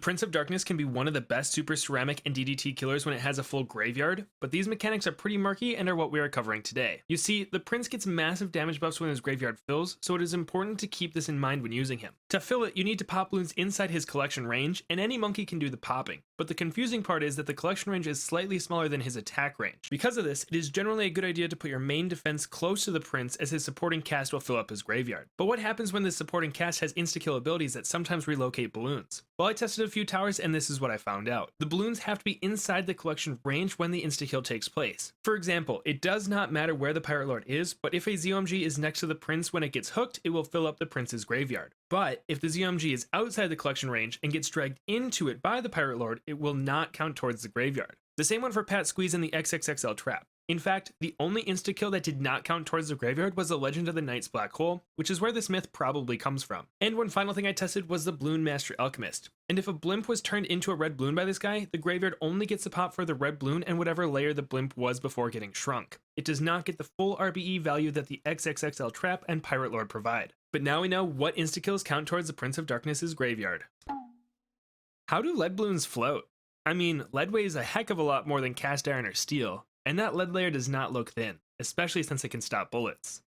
Prince of Darkness can be one of the best super ceramic and DDT killers when it has a full graveyard, but these mechanics are pretty murky and are what we are covering today. You see, the Prince gets massive damage buffs when his graveyard fills, so it is important to keep this in mind when using him. To fill it, you need to pop balloons inside his collection range, and any monkey can do the popping. But the confusing part is that the collection range is slightly smaller than his attack range. Because of this, it is generally a good idea to put your main defense close to the Prince, as his supporting cast will fill up his graveyard. But what happens when this supporting cast has insta-kill abilities that sometimes relocate balloons? Well, I tested a few towers and this is what I found out. The balloons have to be inside the collection range when the insta-kill takes place. For example, it does not matter where the Pirate Lord is, but if a ZOMG is next to the Prince when it gets hooked, it will fill up the Prince's graveyard. But if the ZOMG is outside the collection range and gets dragged into it by the Pirate Lord, it will not count towards the graveyard. The same one for Pat Squeeze and the XXXL Trap. In fact, the only insta-kill that did not count towards the graveyard was the Legend of the Knight's Black Hole, which is where this myth probably comes from. And one final thing I tested was the Balloon Master Alchemist. And if a blimp was turned into a red balloon by this guy, the graveyard only gets a pop for the red balloon and whatever layer the blimp was before getting shrunk. It does not get the full RBE value that the XXXL Trap and Pirate Lord provide. But now we know what insta-kills count towards the Prince of Darkness's graveyard. How do lead balloons float? I mean, lead weighs a heck of a lot more than cast iron or steel, and that lead layer does not look thin, especially since it can stop bullets.